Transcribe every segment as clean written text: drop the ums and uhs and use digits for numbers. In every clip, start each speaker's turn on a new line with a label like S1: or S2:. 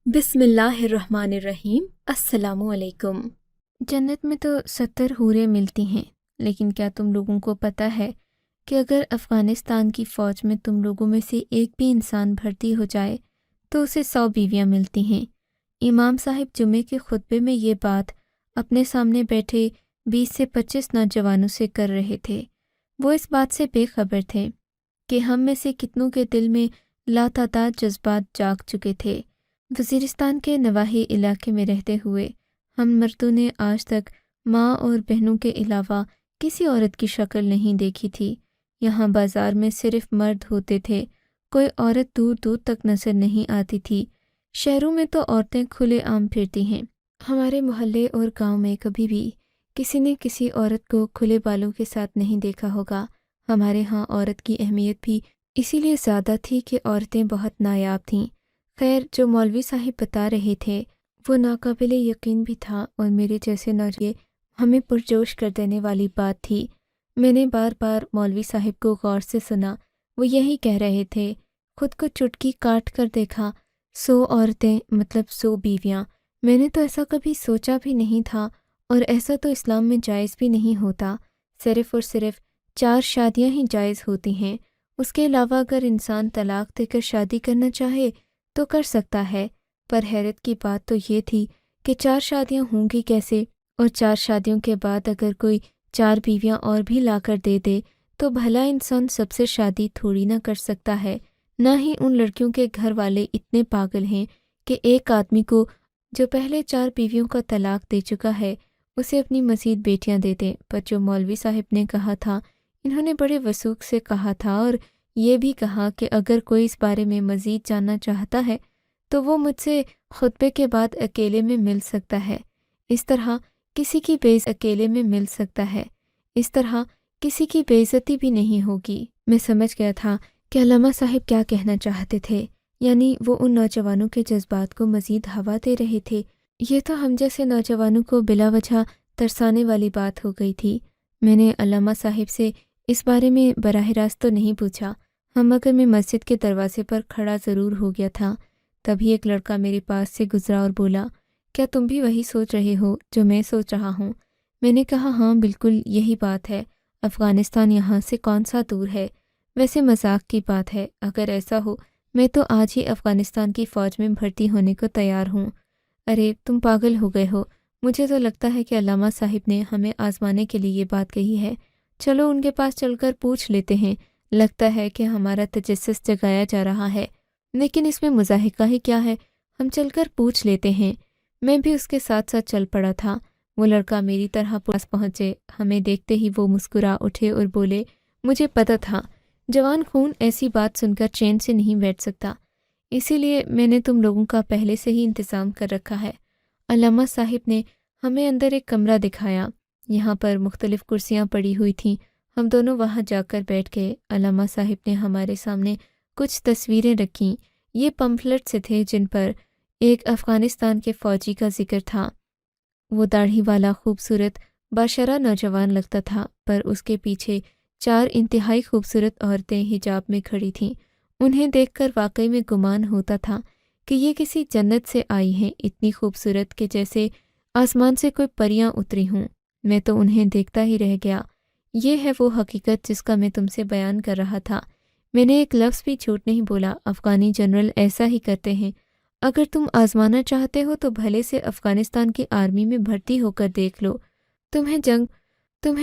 S1: بسم اللہ الرحمن الرحیم۔ السلام علیکم۔ جنت میں تو 70 حوریں ملتی ہیں، لیکن کیا تم لوگوں کو پتہ ہے کہ اگر افغانستان کی فوج میں تم لوگوں میں سے ایک بھی انسان بھرتی ہو جائے تو اسے 100 بیویاں ملتی ہیں۔ امام صاحب جمعے کے خطبے میں یہ بات اپنے سامنے بیٹھے 20 سے 25 نوجوانوں سے کر رہے تھے۔ وہ اس بات سے بے خبر تھے کہ ہم میں سے کتنوں کے دل میں لاتعداد جذبات جاگ چکے تھے۔ وزیرستان کے نواحی علاقے میں رہتے ہوئے ہم مردوں نے آج تک ماں اور بہنوں کے علاوہ کسی عورت کی شکل نہیں دیکھی تھی۔ یہاں بازار میں صرف مرد ہوتے تھے، کوئی عورت دور دور تک نظر نہیں آتی تھی۔ شہروں میں تو عورتیں کھلے عام پھرتی ہیں۔ ہمارے محلے اور گاؤں میں کبھی بھی کسی نے کسی عورت کو کھلے بالوں کے ساتھ نہیں دیکھا ہوگا۔ ہمارے ہاں عورت کی اہمیت بھی اسی لیے زیادہ تھی کہ عورتیں بہت نایاب تھیں۔ خیر، جو مولوی صاحب بتا رہے تھے وہ ناقابل یقین بھی تھا اور میرے جیسے نوجوان ہمیں پرجوش کر دینے والی بات تھی۔ میں نے بار بار مولوی صاحب کو غور سے سنا۔ وہ یہی کہہ رہے تھے، خود کو چٹکی کاٹ کر دیکھا، 100 عورتیں مطلب 100 بیویاں۔ میں نے تو ایسا کبھی سوچا بھی نہیں تھا، اور ایسا تو اسلام میں جائز بھی نہیں ہوتا۔ صرف اور صرف 4 شادیاں ہی جائز ہوتی ہیں۔ اس کے علاوہ اگر انسان طلاق دے کر شادی کرنا چاہے تو کر سکتا ہے، پر حیرت کی بات تو یہ تھی کہ 4 شادیاں ہوں گی کیسے، اور 4 شادیوں کے بعد اگر کوئی 4 بیویاں اور بھی لا کر دے دے تو بھلا انسان سب سے شادی تھوڑی نہ کر سکتا ہے۔ نہ ہی ان لڑکیوں کے گھر والے اتنے پاگل ہیں کہ ایک آدمی کو جو پہلے 4 بیویوں کا طلاق دے چکا ہے اسے اپنی مزید بیٹیاں دے دیں۔ پر جو مولوی صاحب نے کہا تھا، انہوں نے بڑے وثوق سے کہا تھا، اور یہ بھی کہا کہ اگر کوئی اس بارے میں مزید جاننا چاہتا ہے تو وہ مجھ سے خطبے کے بعد اکیلے میں مل سکتا ہے۔ اس طرح کسی کی اکیلے میں مل سکتا ہے، اس طرح کسی کی بے عزتی بھی نہیں ہوگی۔ میں سمجھ گیا تھا کہ علامہ صاحب کیا کہنا چاہتے تھے، یعنی وہ ان نوجوانوں کے جذبات کو مزید ہوا دے رہے تھے۔ یہ تو ہم جیسے نوجوانوں کو بلا وجہ ترسانے والی بات ہو گئی تھی۔ میں نے علامہ صاحب سے اس بارے میں براہ راست تو نہیں پوچھا، مگر میں مسجد کے دروازے پر کھڑا ضرور ہو گیا تھا۔ تبھی ایک لڑکا میرے پاس سے گزرا اور بولا، کیا تم بھی وہی سوچ رہے ہو جو میں سوچ رہا ہوں؟ میں نے کہا، ہاں بالکل یہی بات ہے۔ افغانستان یہاں سے کون سا دور ہے؟ ویسے مذاق کی بات ہے، اگر ایسا ہو میں تو آج ہی افغانستان کی فوج میں بھرتی ہونے کو تیار ہوں۔ ارے تم پاگل ہو گئے ہو، مجھے تو لگتا ہے کہ علامہ صاحب نے ہمیں آزمانے کے لیے یہ بات کہی ہے۔ چلو ان کے پاس چل کر پوچھ لیتے ہیں، لگتا ہے کہ ہمارا تجسس جگایا جا رہا ہے، لیکن اس میں مضاحکہ ہی کیا ہے، ہم چل کر پوچھ لیتے ہیں۔ میں بھی اس کے ساتھ ساتھ چل پڑا تھا۔ وہ لڑکا میری طرح پاس پہنچے، ہمیں دیکھتے ہی وہ مسکرا اٹھے اور بولے، مجھے پتہ تھا جوان خون ایسی بات سن کر چین سے نہیں بیٹھ سکتا، اسی لیے میں نے تم لوگوں کا پہلے سے ہی انتظام کر رکھا ہے۔ علامہ صاحب نے ہمیں اندر ایک کمرہ دکھایا، یہاں پر مختلف کرسیاں پڑی ہوئی تھیں۔ ہم دونوں وہاں جا کر بیٹھ گئے۔ علامہ صاحب نے ہمارے سامنے کچھ تصویریں رکھیں۔ یہ پمفلٹ سے تھے جن پر ایک افغانستان کے فوجی کا ذکر تھا۔ وہ داڑھی والا خوبصورت باشرہ نوجوان لگتا تھا، پر اس کے پیچھے 4 انتہائی خوبصورت عورتیں حجاب میں کھڑی تھیں۔ انہیں دیکھ کر واقعی میں گمان ہوتا تھا کہ یہ کسی جنت سے آئی ہیں، اتنی خوبصورت کہ جیسے آسمان سے کوئی پریاں اتری ہوں۔ میں تو انہیں دیکھتا ہی رہ گیا۔ یہ ہے وہ حقیقت جس کا میں تم سے بیان کر رہا تھا۔ میں نے ایک لفظ بھی جھوٹ نہیں بولا، افغانی جنرل ایسا ہی کرتے ہیں۔ اگر تم آزمانا چاہتے ہو تو بھلے سے افغانستان کی آرمی میں بھرتی ہو کر دیکھ لو۔ تمہیں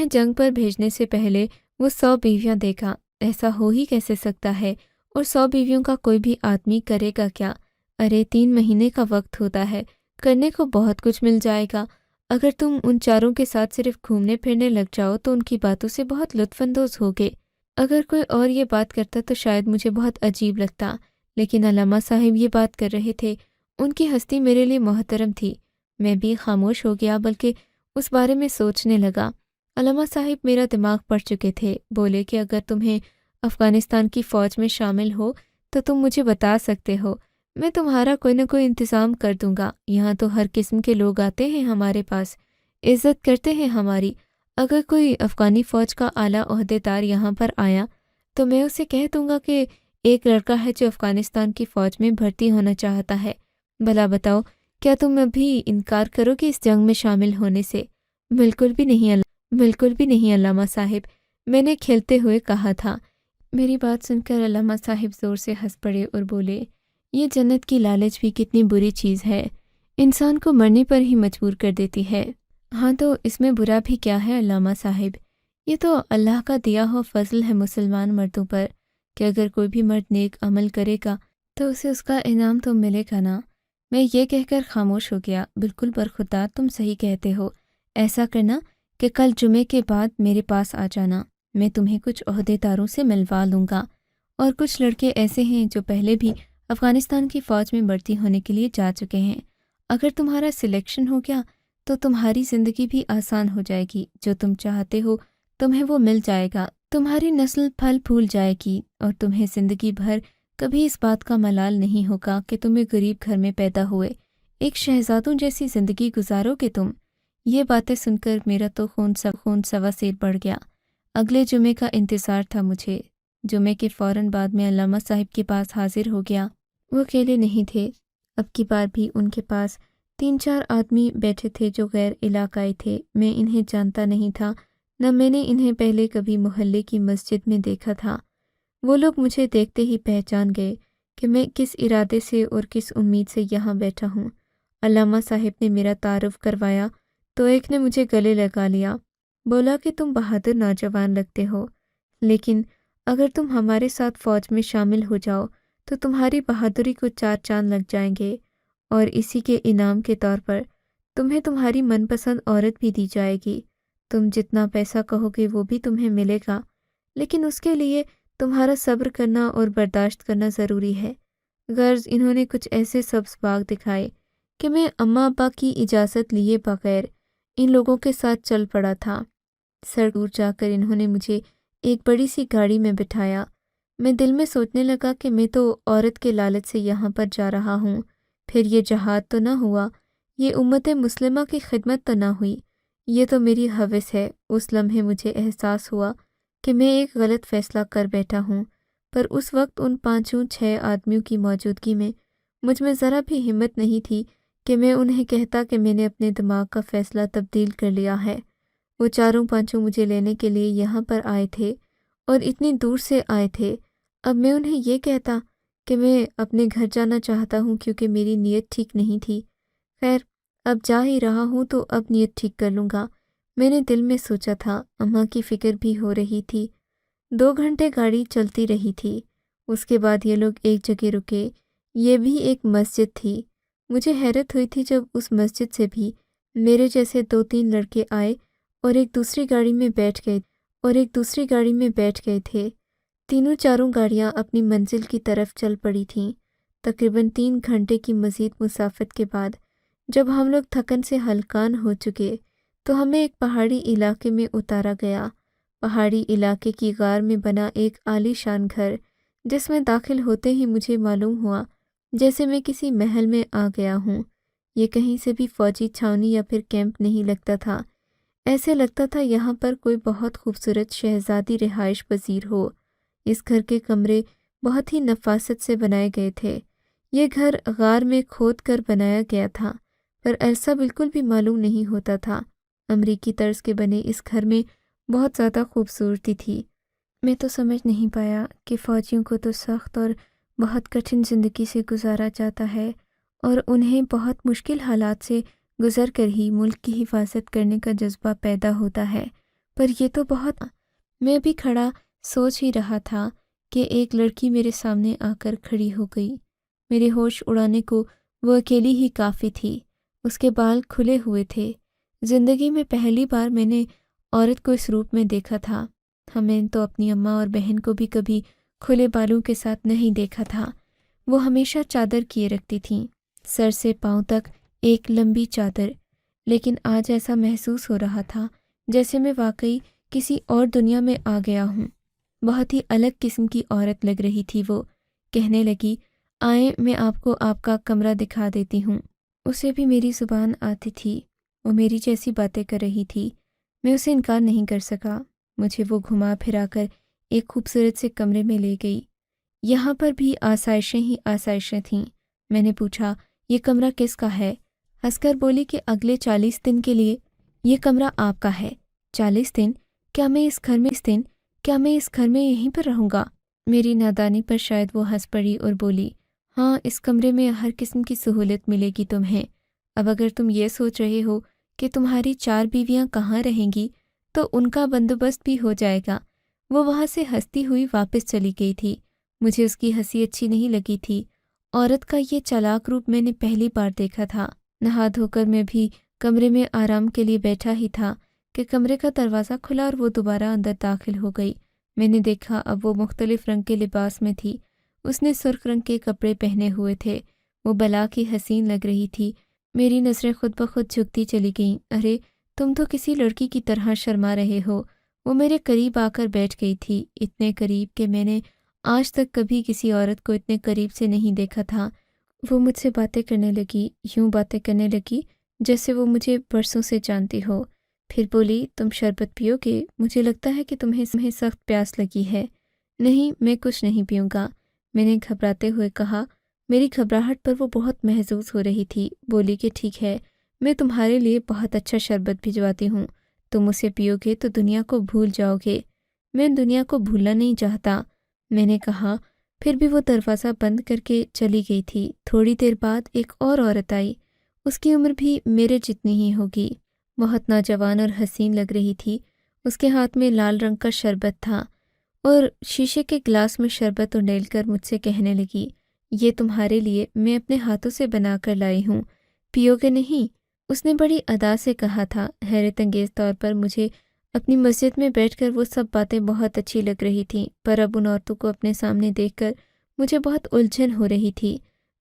S1: جنگ پر بھیجنے سے پہلے وہ 100 بیویاں دیکھا، ایسا ہو ہی کیسے سکتا ہے؟ اور 100 بیویوں کا کوئی بھی آدمی کرے گا کیا؟ ارے 3 مہینے کا وقت ہوتا ہے، کرنے کو بہت کچھ مل جائے گا۔ اگر تم ان 4 کے ساتھ صرف گھومنے پھرنے لگ جاؤ تو ان کی باتوں سے بہت لطف اندوز ہوگے۔ اگر کوئی اور یہ بات کرتا تو شاید مجھے بہت عجیب لگتا، لیکن علامہ صاحب یہ بات کر رہے تھے، ان کی ہستی میرے لیے محترم تھی۔ میں بھی خاموش ہو گیا، بلکہ اس بارے میں سوچنے لگا۔ علامہ صاحب میرا دماغ پڑھ چکے تھے، بولے کہ اگر تمہیں افغانستان کی فوج میں شامل ہو تو تم مجھے بتا سکتے ہو، میں تمہارا کوئی نہ کوئی انتظام کر دوں گا۔ یہاں تو ہر قسم کے لوگ آتے ہیں ہمارے پاس، عزت کرتے ہیں ہماری۔ اگر کوئی افغانی فوج کا اعلیٰ عہدیدار یہاں پر آیا تو میں اسے کہہ دوں گا کہ ایک لڑکا ہے جو افغانستان کی فوج میں بھرتی ہونا چاہتا ہے، بھلا بتاؤ، کیا تم ابھی انکار کرو گے اس جنگ میں شامل ہونے سے؟ بالکل بھی نہیں، بالکل بھی نہیں علامہ صاحب، میں نے کھیلتے ہوئے کہا تھا۔ میری بات سن کر علامہ صاحب زور سے ہنس پڑے اور بولے، یہ جنت کی لالچ بھی کتنی بری چیز ہے، انسان کو مرنے پر ہی مجبور کر دیتی ہے۔ ہاں تو اس میں برا بھی کیا ہے علامہ صاحب؟ یہ تو اللہ کا دیا ہوا فضل ہے مسلمان مردوں پر کہ اگر کوئی بھی مرد نیک عمل کرے گا تو اسے اس کا انعام تو ملے گا نا۔ میں یہ کہہ کر خاموش ہو گیا۔ بالکل برخدا، تم صحیح کہتے ہو۔ ایسا کرنا کہ کل جمعے کے بعد میرے پاس آ جانا، میں تمہیں کچھ عہدے داروں سے ملوا لوں گا، اور کچھ لڑکے ایسے ہیں جو پہلے بھی افغانستان کی فوج میں بھرتی ہونے کے لیے جا چکے ہیں۔ اگر تمہارا سلیکشن ہو گیا تو تمہاری زندگی بھی آسان ہو جائے گی، جو تم چاہتے ہو تمہیں وہ مل جائے گا، تمہاری نسل پھل پھول جائے گی، اور تمہیں زندگی بھر کبھی اس بات کا ملال نہیں ہوگا کہ تمہیں غریب گھر میں پیدا ہوئے، ایک شہزادوں جیسی زندگی گزارو گے تم۔ یہ باتیں سن کر میرا تو خون سوا سیر بڑھ گیا۔ اگلے جمعے کا انتظار تھا مجھے۔ جمعے کے فوراً بعد میں علامہ صاحب کے پاس حاضر ہو گیا۔ وہ اکیلے نہیں تھے، اب کی بار بھی ان کے پاس 3-4 آدمی بیٹھے تھے جو غیر علاقائی تھے۔ میں انہیں جانتا نہیں تھا، نہ میں نے انہیں پہلے کبھی محلے کی مسجد میں دیکھا تھا۔ وہ لوگ مجھے دیکھتے ہی پہچان گئے کہ میں کس ارادے سے اور کس امید سے یہاں بیٹھا ہوں۔ علامہ صاحب نے میرا تعارف کروایا تو ایک نے مجھے گلے لگا لیا، بولا کہ تم بہادر نوجوان لگتے ہو، لیکن اگر تم ہمارے ساتھ فوج میں شامل ہو جاؤ تو تمہاری بہادری کو 4 چاند لگ جائیں گے، اور اسی کے انعام کے طور پر تمہیں تمہاری من پسند عورت بھی دی جائے گی۔ تم جتنا پیسہ کہو گے وہ بھی تمہیں ملے گا، لیکن اس کے لیے تمہارا صبر کرنا اور برداشت کرنا ضروری ہے۔ غرض انہوں نے کچھ ایسے سبز باغ دکھائے کہ میں اماں ابا کی اجازت لیے بغیر ان لوگوں کے ساتھ چل پڑا تھا۔ سڑک دور جا کر انہوں نے مجھے ایک بڑی سی گاڑی میں بٹھایا۔ میں دل میں سوچنے لگا کہ میں تو عورت کے لالچ سے یہاں پر جا رہا ہوں، پھر یہ جہاد تو نہ ہوا، یہ امت مسلمہ کی خدمت تو نہ ہوئی، یہ تو میری ہوس ہے۔ اس لمحے مجھے احساس ہوا کہ میں ایک غلط فیصلہ کر بیٹھا ہوں، پر اس وقت ان 5-6 آدمیوں کی موجودگی میں مجھ میں ذرا بھی ہمت نہیں تھی کہ میں انہیں کہتا کہ میں نے اپنے دماغ کا فیصلہ تبدیل کر لیا ہے۔ وہ 4-5 مجھے لینے کے لیے یہاں پر آئے تھے اور اتنی دور سے آئے تھے۔ اب میں انہیں یہ کہتا کہ میں اپنے گھر جانا چاہتا ہوں کیونکہ میری نیت ٹھیک نہیں تھی۔ خیر، اب جا ہی رہا ہوں تو اب نیت ٹھیک کر لوں گا، میں نے دل میں سوچا تھا۔ اماں کی فکر بھی ہو رہی تھی۔ 2 گھنٹے گاڑی چلتی رہی تھی۔ اس کے بعد یہ لوگ ایک جگہ رکے، یہ بھی ایک مسجد تھی۔ مجھے حیرت ہوئی تھی جب اس مسجد سے بھی میرے جیسے 2-3 لڑکے آئے اور ایک دوسری گاڑی میں بیٹھ گئے تھے۔ تینوں چاروں گاڑیاں اپنی منزل کی طرف چل پڑی تھیں۔ تقریباً 3 گھنٹے کی مزید مسافت کے بعد جب ہم لوگ تھکن سے ہلکان ہو چکے تو ہمیں ایک پہاڑی علاقے میں اتارا گیا۔ پہاڑی علاقے کی غار میں بنا ایک عالی شان گھر، جس میں داخل ہوتے ہی مجھے معلوم ہوا جیسے میں کسی محل میں آ گیا ہوں۔ یہ کہیں سے بھی فوجی چھاونی یا پھر کیمپ نہیں لگتا تھا، ایسے لگتا تھا یہاں پر کوئی بہت خوبصورت شہزادی رہائش پذیر ہو۔ اس گھر کے کمرے بہت ہی نفاست سے بنائے گئے تھے۔ یہ گھر غار میں کھود کر بنایا گیا تھا، پر ایسا بالکل بھی معلوم نہیں ہوتا تھا۔ امریکی طرز کے بنے اس گھر میں بہت زیادہ خوبصورتی تھی۔ میں تو سمجھ نہیں پایا کہ فوجیوں کو تو سخت اور بہت کٹھن زندگی سے گزارا جاتا ہے اور انہیں بہت مشکل حالات سے گزر کر ہی ملک کی حفاظت کرنے کا جذبہ پیدا ہوتا ہے، پر یہ تو بہت… میں بھی کھڑا سوچ ہی رہا تھا کہ ایک لڑکی میرے سامنے آ کر کھڑی ہو گئی۔ میرے ہوش اڑانے کو وہ اکیلی ہی کافی تھی۔ اس کے بال کھلے ہوئے تھے۔ زندگی میں پہلی بار میں نے عورت کو اس روپ میں دیکھا تھا۔ ہمیں تو اپنی اماں اور بہن کو بھی کبھی کھلے بالوں کے ساتھ نہیں دیکھا تھا۔ وہ ہمیشہ چادر کیے رکھتی تھیں، سر سے پاؤں تک ایک لمبی چادر، لیکن آج ایسا محسوس ہو رہا تھا جیسے میں واقعی کسی اور دنیا میں آ گیا ہوں۔ بہت ہی الگ قسم کی عورت لگ رہی تھی وہ۔ کہنے لگی، آئیں میں آپ کو آپ کا کمرہ دکھا دیتی ہوں۔ اسے بھی میری زبان آتی تھی، وہ میری جیسی باتیں کر رہی تھی۔ میں اسے انکار نہیں کر سکا۔ مجھے وہ گھما پھرا کر ایک خوبصورت سے کمرے میں لے گئی۔ یہاں پر بھی آسائشیں ہی آسائشیں تھیں۔ میں نے پوچھا، یہ کمرہ کس کا ہے؟ ہنس کر بولی کہ اگلے 40 دن کے لیے یہ کمرہ آپ کا ہے۔ 40 دن؟ کیا میں اس گھر میں یہیں پر رہوں گا؟ میری نادانی پر شاید وہ ہنس پڑی اور بولی، ہاں، اس کمرے میں ہر قسم کی سہولت ملے گی تمہیں۔ اب اگر تم یہ سوچ رہے ہو کہ تمہاری 4 بیویاں کہاں رہیں گی تو ان کا بندوبست بھی ہو جائے گا۔ وہ وہاں سے ہنستی ہوئی واپس چلی گئی تھی۔ مجھے اس کی ہنسی اچھی نہیں لگی تھی۔ عورت کا یہ چالاک روپ میں نے پہلی بار دیکھا تھا۔ نہا دھو کر میں بھی کمرے میں آرام کے لیے بیٹھا ہی تھا کہ کمرے کا دروازہ کھلا اور وہ دوبارہ اندر داخل ہو گئی۔ میں نے دیکھا اب وہ مختلف رنگ کے لباس میں تھی۔ اس نے سرخ رنگ کے کپڑے پہنے ہوئے تھے۔ وہ بلا کی حسین لگ رہی تھی۔ میری نظریں خود بخود جھکتی چلی گئیں۔ ارے تم تو کسی لڑکی کی طرح شرما رہے ہو۔ وہ میرے قریب آ کر بیٹھ گئی تھی، اتنے قریب کہ میں نے آج تک کبھی کسی عورت کو اتنے قریب سے نہیں دیکھا تھا۔ وہ مجھ سے باتیں کرنے لگی، یوں باتیں کرنے لگی جیسے وہ مجھے برسوں سے جانتی ہو۔ پھر بولی، تم شربت پیو گے؟ مجھے لگتا ہے کہ تمہیں سخت پیاس لگی ہے۔ نہیں، میں کچھ نہیں پیوں گا، میں نے گھبراتے ہوئے کہا۔ میری گھبراہٹ پر وہ بہت محظوظ ہو رہی تھی۔ بولی کہ ٹھیک ہے، میں تمہارے لیے بہت اچھا شربت بھجواتی ہوں، تم اسے پیو گے تو دنیا کو بھول جاؤ گے۔ میں دنیا کو بھولنا نہیں چاہتا، میں نے کہا۔ پھر بھی وہ دروازہ بند کر کے چلی گئی تھی۔ تھوڑی دیر بعد ایک اور عورت آئی۔ اس کی عمر بھی میرے جتنی ہی ہوگی، بہت نوجوان اور حسین لگ رہی تھی۔ اس کے ہاتھ میں لال رنگ کا شربت تھا اور شیشے کے گلاس میں شربت انڈیل کر مجھ سے کہنے لگی، یہ تمہارے لیے میں اپنے ہاتھوں سے بنا کر لائی ہوں، پیو گے نہیں؟ اس نے بڑی ادا سے کہا تھا۔ حیرت انگیز طور پر مجھے اپنی مسجد میں بیٹھ کر وہ سب باتیں بہت اچھی لگ رہی تھیں، پر اب ان عورتوں کو اپنے سامنے دیکھ کر مجھے بہت الجھن ہو رہی تھی۔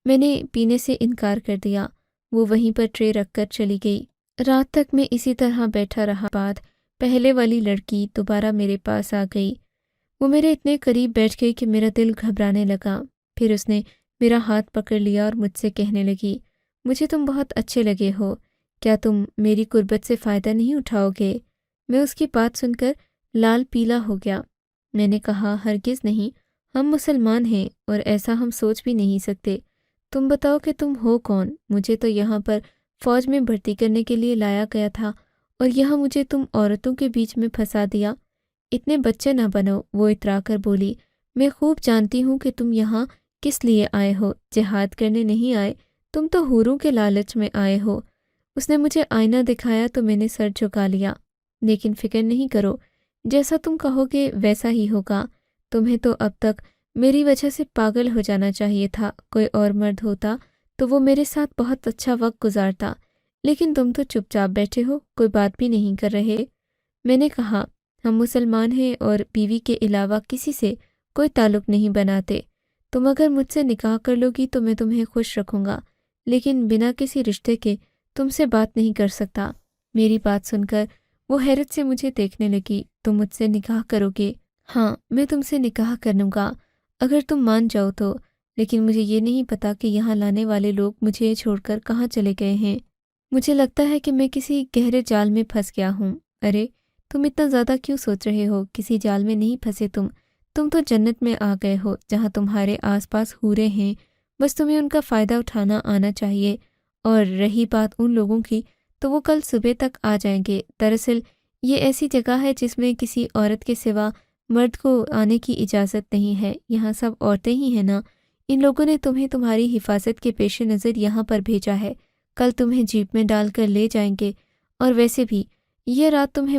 S1: میں نے پینے سے انکار کر دیا۔ وہ وہیں پر ٹرے رکھ کر چلی گئی۔ رات تک میں اسی طرح بیٹھا رہا۔ بعد پہلے والی لڑکی دوبارہ میرے پاس آ گئی۔ وہ میرے اتنے قریب بیٹھ گئی کہ میرا دل گھبرانے لگا۔ پھر اس نے میرا ہاتھ پکڑ لیا اور مجھ سے کہنے لگی، مجھے تم بہت اچھے لگے ہو، کیا تم میری قربت سے فائدہ نہیں اٹھاؤ گے؟ میں اس کی بات سن کر لال پیلا ہو گیا۔ میں نے کہا، ہرگز نہیں، ہم مسلمان ہیں اور ایسا ہم سوچ بھی نہیں سکتے۔ تم بتاؤ کہ تم ہو کون؟ مجھے تو یہاں پر فوج میں بھرتی کرنے کے لیے لایا گیا تھا اور یہاں مجھے تم عورتوں کے بیچ میں پھنسا دیا۔ اتنے بچے نہ بنو، وہ اترا کر بولی۔ میں خوب جانتی ہوں کہ تم یہاں کس لیے آئے ہو، جہاد کرنے نہیں آئے، تم تو حوروں کے لالچ میں آئے ہو۔ اس نے مجھے آئینہ دکھایا تو میں نے سر جھکا لیا۔ لیکن فکر نہیں کرو، جیسا تم کہو گے ویسا ہی ہوگا۔ تمہیں تو اب تک میری وجہ سے پاگل ہو جانا چاہیے تھا۔ کوئی اور مرد ہوتا تو وہ میرے ساتھ بہت اچھا وقت گزارتا، لیکن تم تو چپ چاپ بیٹھے ہو، کوئی بات بھی نہیں کر رہے۔ میں نے کہا، ہم مسلمان ہیں اور بیوی کے علاوہ کسی سے کوئی تعلق نہیں بناتے۔ تم اگر مجھ سے نکاح کر لو گی تو میں تمہیں خوش رکھوں گا، لیکن بنا کسی رشتے کے تم سے بات نہیں کر سکتا۔ میری بات سن کر وہ حیرت سے مجھے دیکھنے لگی۔ تم مجھ سے نکاح کرو گے؟ ہاں، میں تم سے نکاح کروں گا اگر تم مان جاؤ تو، لیکن مجھے یہ نہیں پتا کہ یہاں لانے والے لوگ مجھے چھوڑ کر کہاں چلے گئے ہیں۔ مجھے لگتا ہے کہ میں کسی گہرے جال میں پھنس گیا ہوں۔ ارے تم اتنا زیادہ کیوں سوچ رہے ہو؟ کسی جال میں نہیں پھنسے تم تو جنت میں آ گئے ہو جہاں تمہارے آس پاس حوریں ہیں، بس تمہیں ان کا فائدہ اٹھانا آنا چاہیے۔ اور رہی بات ان لوگوں کی تو وہ کل صبح تک آ جائیں گے۔ دراصل یہ ایسی جگہ ہے جس میں کسی عورت کے سوا مرد کو آنے کی اجازت نہیں ہے۔ یہاں سب عورتیں ہی ہیں نا۔ ان لوگوں نے تمہیں تمہاری حفاظت کے پیش نظر یہاں پر بھیجا ہے، کل تمہیں جیپ میں ڈال کر لے جائیں گے، اور ویسے بھی یہ رات تمہیں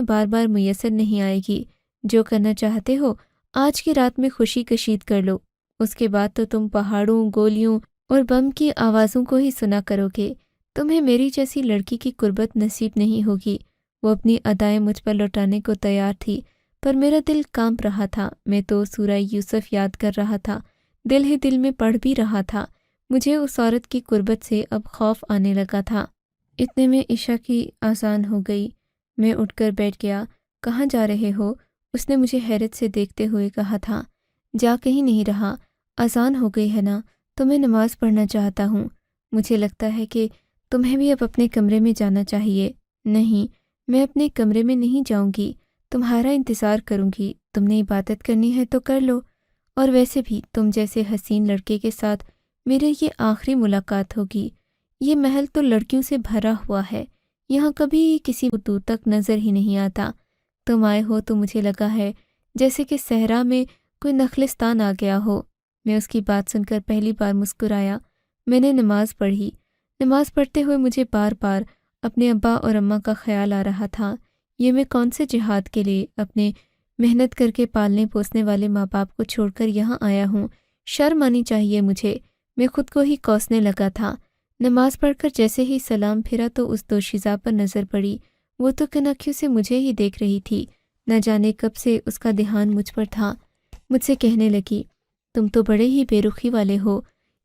S1: بار بار میسر نہیں آئے گی۔ جو کرنا چاہتے ہو آج کی رات میں خوشی کشید کر لو، اس کے بعد تو تم پہاڑوں، گولیوں اور بم کی آوازوں کو ہی سنا کرو گے۔ تمہیں میری جیسی لڑکی کی قربت نصیب نہیں ہوگی۔ وہ اپنی ادائیں مجھ پر لوٹانے کو تیار تھی، پر میرا دل کانپ رہا تھا۔ میں تو سورہ یوسف یاد کر رہا تھا، دل ہی دل میں پڑھ بھی رہا تھا۔ مجھے اس عورت کی قربت سے اب خوف آنے لگا تھا۔ اتنے میں عشاء کی اذان ہو گئی۔ میں اٹھ کر بیٹھ گیا۔ کہاں جا رہے ہو؟ اس نے مجھے حیرت سے دیکھتے ہوئے کہا تھا۔ جا کہیں نہیں رہا، اذان ہو گئی ہے نا، تو میں نماز پڑھنا چاہتا ہوں۔ مجھے لگتا ہے کہ تمہیں بھی اب اپنے کمرے میں جانا چاہیے۔ نہیں، میں اپنے کمرے میں نہیں جاؤں گی، تمہارا انتظار کروں گی۔ تم نے عبادت کرنی ہے تو کر لو، اور ویسے بھی تم جیسے حسین لڑکے کے ساتھ میرے یہ آخری ملاقات ہوگی۔ یہ محل تو لڑکیوں سے بھرا ہوا ہے، یہاں کبھی کسی کو دور تک نظر ہی نہیں آتا۔ تم آئے ہو تو مجھے لگا ہے جیسے کہ صحرا میں کوئی نخلستان آ گیا ہو۔ میں اس کی بات سن کر پہلی بار مسکرایا۔ میں نے نماز پڑھی۔ نماز پڑھتے ہوئے مجھے بار بار اپنے ابا اور اماں کا خیال آ رہا تھا۔ یہ میں کون سے جہاد کے لیے اپنے محنت کر کے پالنے پوسنے والے ماں باپ کو چھوڑ کر یہاں آیا ہوں؟ شرم آنی چاہیے مجھے۔ میں خود کو ہی کوسنے لگا تھا۔ نماز پڑھ کر جیسے ہی سلام پھرا تو اس دوشیزہ پر نظر پڑی۔ وہ تو کنکھیوں سے مجھے ہی دیکھ رہی تھی۔ نہ جانے کب سے اس کا دھیان مجھ پر تھا۔ مجھ سے کہنے لگی، تم تو بڑے ہی بے رخی والے ہو،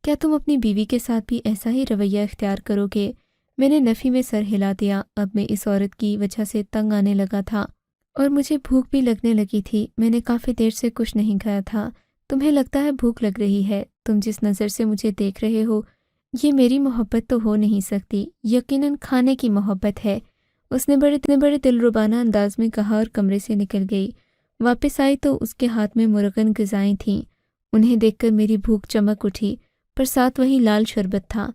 S1: کیا تم اپنی بیوی کے ساتھ بھی ایسا ہی رویہ اختیار کرو گے؟ میں نے نفی میں سر ہلا دیا۔ اب میں اس عورت کی وجہ سے تنگ آنے لگا تھا اور مجھے بھوک بھی لگنے لگی تھی۔ میں نے کافی دیر سے کچھ نہیں کھایا تھا۔ تمہیں لگتا ہے بھوک لگ رہی ہے؟ تم جس نظر سے مجھے دیکھ رہے ہو یہ میری محبت تو ہو نہیں سکتی، یقیناً کھانے کی محبت ہے۔ اس نے بڑے دلربانہ انداز میں کہا اور کمرے سے نکل گئی۔ واپس آئی تو اس کے ہاتھ میں مرغن غذائیں تھیں۔ انہیں دیکھ کر میری بھوک چمک اٹھی، پر ساتھ وہی لال شربت تھا۔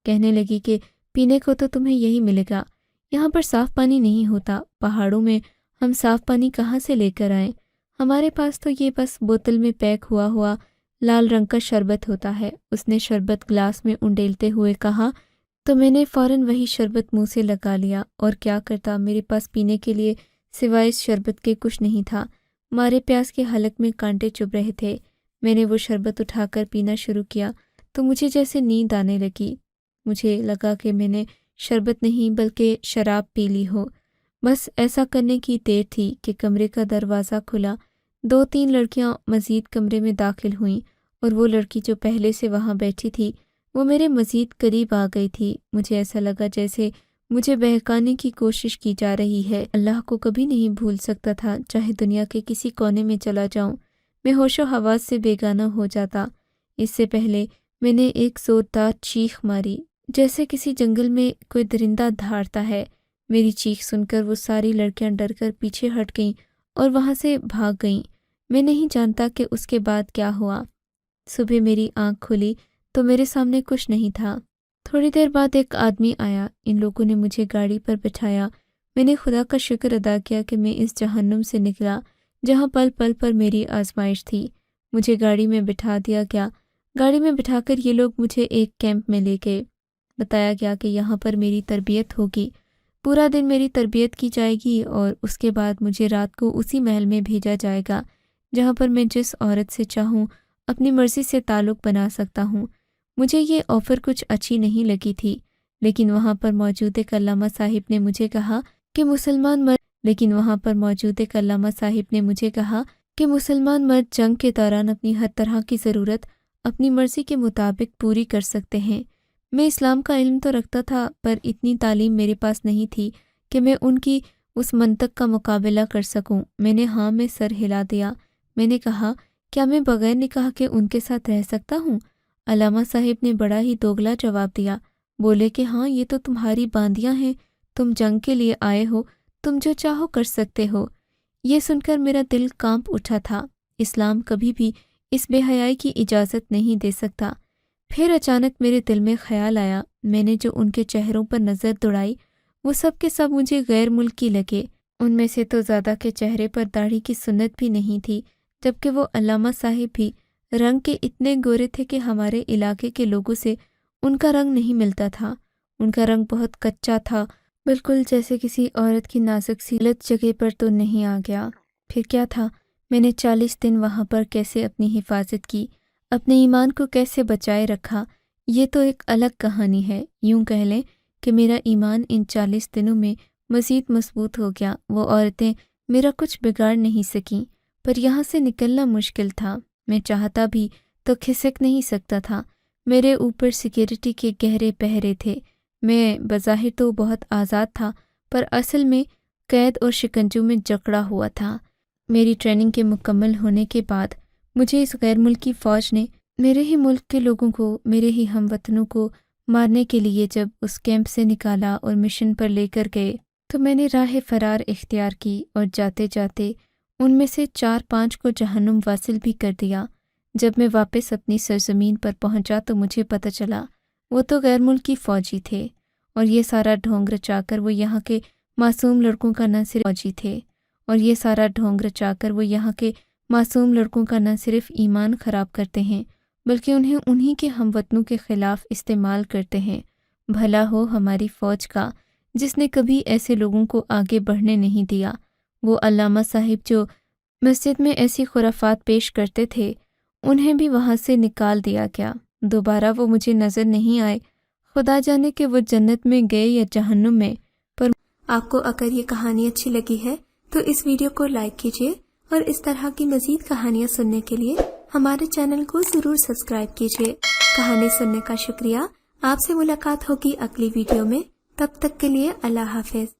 S1: کہنے لگی کہ پینے کو تو تمہیں یہی ملے گا، یہاں پر صاف پانی نہیں ہوتا، پہاڑوں میں ہم صاف پانی کہاں سے لے کر آئیں؟ ہمارے پاس تو یہ بس بوتل میں پیک ہوا لال رنگ کا شربت ہوتا ہے۔ اس نے شربت گلاس میں انڈیلتے ہوئے کہا تو میں نے فوراً وہی شربت منہ سے لگا لیا۔ اور کیا کرتا، میرے پاس پینے کے لیے سوائے اس شربت کے کچھ نہیں تھا۔ مارے پیاس کے حلق میں کانٹے چبھ رہے تھے۔ میں نے وہ شربت اٹھا کر پینا شروع کیا تو مجھے جیسے نیند آنے لگی۔ مجھے لگا کہ میں نے شربت نہیں بلکہ شراب پی لی ہو۔ بس ایسا کرنے کی دیر تھی کہ کمرے کا دروازہ کھلا۔ 2-3 لڑکیاں مزید کمرے میں داخل ہوئیں اور وہ لڑکی جو پہلے سے وہاں بیٹھی تھی وہ میرے مزید قریب آ گئی تھی۔ مجھے ایسا لگا جیسے مجھے بہکانے کی کوشش کی جا رہی ہے۔ اللہ کو کبھی نہیں بھول سکتا تھا، چاہے دنیا کے کسی کونے میں چلا جاؤں، میں ہوش و حواس سے بیگانہ ہو جاتا۔ اس سے پہلے میں نے ایک زوردار چیخ ماری، جیسے کسی جنگل میں کوئی درندہ دھاڑتا ہے۔ میری چیخ سن کر وہ ساری لڑکیاں ڈر کر پیچھے ہٹ گئیں اور وہاں سے بھاگ گئیں۔ میں نہیں جانتا کہ اس کے بعد کیا ہوا۔ صبح میری آنکھ کھلی تو میرے سامنے کچھ نہیں تھا۔ تھوڑی دیر بعد ایک آدمی آیا۔ ان لوگوں نے مجھے گاڑی پر بٹھایا۔ میں نے خدا کا شکر ادا کیا کہ میں اس جہنم سے نکلا جہاں پل پل پر میری آزمائش تھی۔ مجھے گاڑی میں بٹھا دیا گیا۔ گاڑی میں بٹھا کر یہ لوگ مجھے ایک کیمپ میں لے گئے۔ بتایا گیا کہ یہاں پر میری تربیت ہوگی، پورا دن میری تربیت کی جائے گی اور اس کے بعد مجھے رات کو اسی محل میں بھیجا جائے گا جہاں پر میں جس عورت سے چاہوں اپنی مرضی سے تعلق بنا سکتا ہوں۔ مجھے یہ آفر کچھ اچھی نہیں لگی تھی، لیکن وہاں پر موجود ایک علامہ صاحب نے مجھے کہا کہ مسلمان مرد جنگ کے دوران اپنی ہر طرح کی ضرورت اپنی مرضی کے مطابق پوری کر سکتے ہیں۔ میں اسلام کا علم تو رکھتا تھا، پر اتنی تعلیم میرے پاس نہیں تھی کہ میں ان کی اس منطق کا مقابلہ کر سکوں۔ میں نے ہاں میں سر ہلا دیا۔ میں نے کہا، کیا میں بغیر نکاح کے ان کے ساتھ رہ سکتا ہوں؟ علامہ صاحب نے بڑا ہی دوگلا جواب دیا۔ بولے کہ ہاں، یہ تو تمہاری باندیاں ہیں، تم جنگ کے لیے آئے ہو، تم جو چاہو کر سکتے ہو۔ یہ سن کر میرا دل کانپ اٹھا تھا۔ اسلام کبھی بھی اس بے حیائی کی اجازت نہیں دے سکتا۔ پھر اچانک میرے دل میں خیال آیا۔ میں نے جو ان کے چہروں پر نظر دوڑائی وہ سب کے سب مجھے غیر ملکی لگے۔ ان میں سے تو زیادہ کے چہرے پر داڑھی کی سنت بھی نہیں تھی، جبکہ وہ علامہ صاحب بھی رنگ کے اتنے گورے تھے کہ ہمارے علاقے کے لوگوں سے ان کا رنگ نہیں ملتا تھا۔ ان کا رنگ بہت کچا تھا، بالکل جیسے کسی عورت کی نازک سی لت جگہ پر تو نہیں آ گیا۔ پھر کیا تھا؟ میں نے 40 دن وہاں پر کیسے اپنی حفاظت کی، اپنے ایمان کو کیسے بچائے رکھا، یہ تو ایک الگ کہانی ہے۔ یوں کہہ لیں کہ میرا ایمان ان 40 دنوں میں مزید مضبوط ہو گیا۔ وہ عورتیں میرا کچھ بگاڑ نہیں سکیں، پر یہاں سے نکلنا مشکل تھا۔ میں چاہتا بھی تو کھسک نہیں سکتا تھا۔ میرے اوپر سیکیورٹی کے گہرے پہرے تھے۔ میں بظاہر تو بہت آزاد تھا، پر اصل میں قید اور شکنجوں میں جکڑا ہوا تھا۔ میری ٹریننگ کے مکمل ہونے کے بعد مجھے اس غیر ملکی فوج نے میرے ہی ملک کے لوگوں کو، میرے ہی ہم وطنوں کو مارنے کے لیے جب اس کیمپ سے نکالا اور مشن پر لے کر گئے تو میں نے راہ فرار اختیار کی اور جاتے جاتے ان میں سے 4-5 کو جہنم واصل بھی کر دیا۔ جب میں واپس اپنی سرزمین پر پہنچا تو مجھے پتہ چلا وہ تو غیر ملکی فوجی تھے، اور یہ سارا ڈھونگ رچا کر وہ یہاں کے معصوم لڑکوں کا نہ صرف ایمان خراب کرتے ہیں بلکہ انہیں کے ہم وطنوں کے خلاف استعمال کرتے ہیں۔ بھلا ہو ہماری فوج کا جس نے کبھی ایسے لوگوں کو آگے بڑھنے نہیں دیا۔ وہ علامہ صاحب جو مسجد میں ایسی خرافات پیش کرتے تھے انہیں بھی وہاں سے نکال دیا گیا، دوبارہ وہ مجھے نظر نہیں آئے۔ خدا جانے کہ وہ جنت میں گئے یا جہنم میں۔ پر آپ کو اگر یہ کہانی اچھی لگی ہے تو اس ویڈیو کو لائک کیجیے، اور اس طرح کی مزید کہانیاں سننے کے لیے ہمارے چینل کو ضرور سبسکرائب کیجیے۔ کہانی سننے کا شکریہ۔ آپ سے ملاقات ہوگی اگلی ویڈیو میں، تب تک کے لیے اللہ حافظ۔